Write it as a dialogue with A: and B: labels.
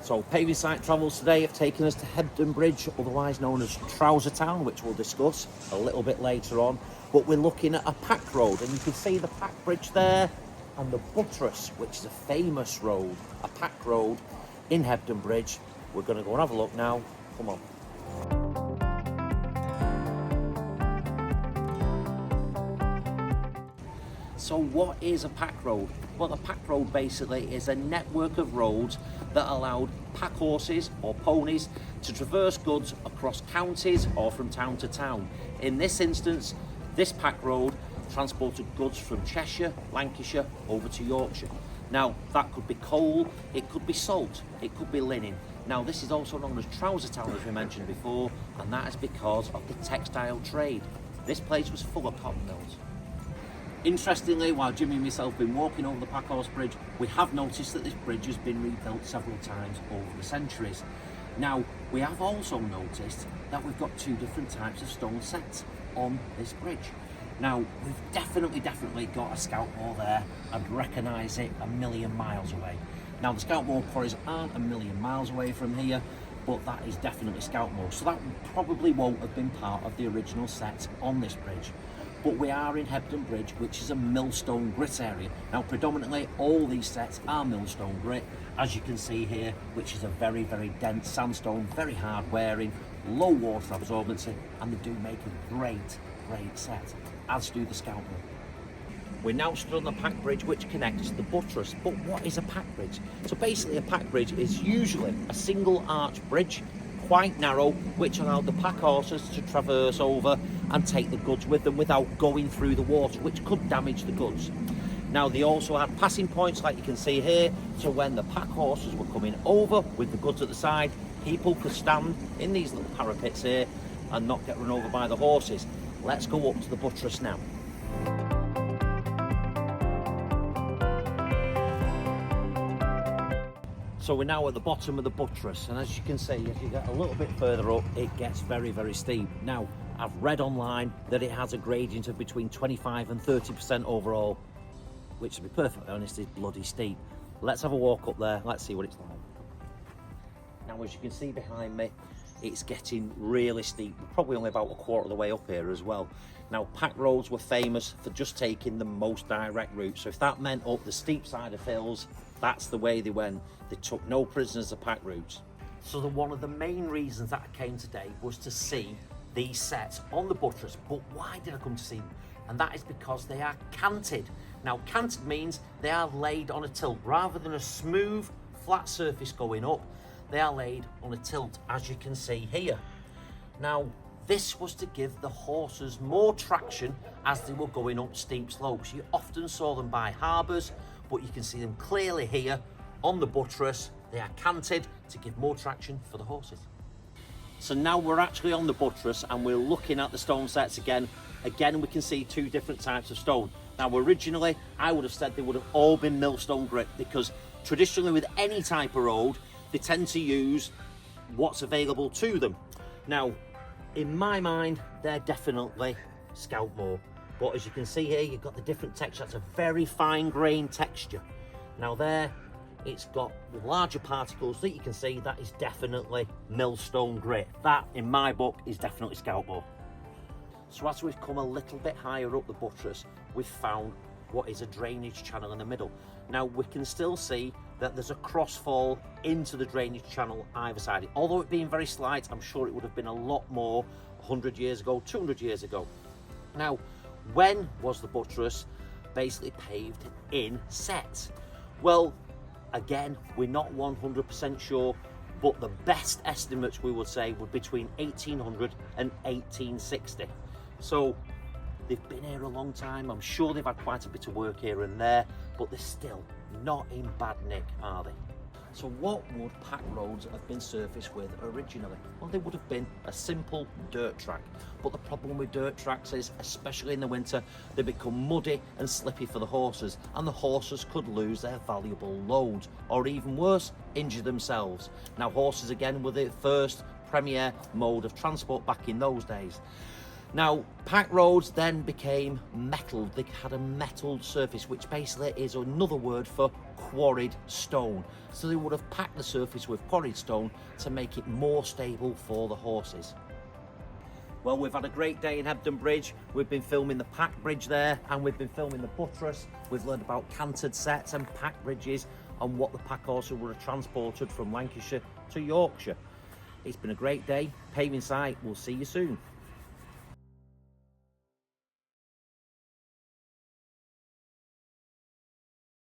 A: So paving site travels today have taken us to Hebden Bridge, otherwise known as Trouser Town, which we'll discuss a little bit later on. But we're looking at a pack road, and you can see the pack bridge there and the buttress, which is a famous road, a pack road in Hebden Bridge. We're going to go and have a look now. Come on. So what is a pack road? Well, a pack road basically is a network of roads that allowed pack horses or ponies to traverse goods across counties or from town to town. In this instance, this pack road transported goods from Cheshire, Lancashire over to Yorkshire. Now, that could be coal, it could be salt, it could be linen. Now, this is also known as Trouser Town, as we mentioned before, and that is because of the textile trade. This place was full of cotton mills. Interestingly, while Jimmy and myself have been walking over the Packhorse Bridge, we have noticed that this bridge has been rebuilt several times over the centuries. Now, we have also noticed that we've got two different types of stone sets on this bridge. Now, we've definitely got a scout moor there and recognise it a million miles away. Now, the scout moor quarries aren't a million miles away from here, but that is definitely scout moor. So that probably won't have been part of the original set on this bridge. But we are in Hebden Bridge, which is a millstone grit area. Now, predominantly, all these sets are millstone grit, as you can see here, which is a very dense sandstone, very hard wearing, low water absorbency, and they do make a great set, as do the scout moor. We're now stood on the pack bridge, which connects to the buttress. But what is a pack bridge? So basically, a pack bridge is usually a single arch bridge, quite narrow, which allowed the pack horses to traverse over and take the goods with them without going through the water, which could damage the goods. Now, they also had passing points, like you can see here, so when the pack horses were coming over with the goods at the side, people could stand in these little parapets here and not get run over by the horses. Let's go up to the buttress now. So we're now at the bottom of the buttress, and as you can see, if you get a little bit further up, it gets very steep. Now, I've read online that it has a gradient of between 25 and 30% overall, which, to be perfectly honest, is bloody steep. Let's have a walk up there, let's see what it's like. Now, as you can see behind me, it's getting really steep. We're probably only about a quarter of the way up here as well. Now, pack roads were famous for just taking the most direct route, so if that meant up the steep side of hills, that's the way they went. They took no prisoners of pack routes. So one of the main reasons that I came today was to see these sets on the buttress. But why did I come to see them? And that is because they are canted. Now, canted means they are laid on a tilt. Rather than a smooth, flat surface going up, they are laid on a tilt, as you can see here. Now, this was to give the horses more traction as they were going up steep slopes. You often saw them by harbours, but you can see them clearly here on the buttress. They are canted to give more traction for the horses. So now we're actually on the buttress and we're looking at the stone sets again. Again, we can see two different types of stone. Now, originally, I would have said they would have all been millstone grit, because traditionally with any type of road, they tend to use what's available to them. Now, in my mind, they're definitely scout moor. But as you can see here, you've got the different texture. That's a very fine grained texture. Now there, it's got larger particles that you can see. That is definitely millstone grit. That, in my book, is definitely scout moor. So as we've come a little bit higher up the buttress, we've found what is a drainage channel in the middle. Now, we can still see that there's a crossfall into the drainage channel either side. Although it being very slight, I'm sure it would have been a lot more 100 years ago, 200 years ago. Now, when was the buttress basically paved in sets? Well, again, we're not 100% sure, but the best estimates we would say were between 1800 and 1860. So they've been here a long time. I'm sure they've had quite a bit of work here and there, but they're still not in bad nick, are they? So what would pack roads have been surfaced with originally? Well, they would have been a simple dirt track. But the problem with dirt tracks is, especially in the winter, they become muddy and slippy for the horses, and the horses could lose their valuable loads, or even worse, injure themselves. Now, horses again were the first premier mode of transport back in those days. Now, pack roads then became metalled. They had a metalled surface, which basically is another word for quarried stone. So they would have packed the surface with quarried stone to make it more stable for the horses. Well, we've had a great day in Hebden Bridge. We've been filming the pack bridge there, and we've been filming the buttress. We've learned about canted sets and pack bridges and what the pack horses would have transported from Lancashire to Yorkshire. It's been a great day. Paving site. We'll see you soon.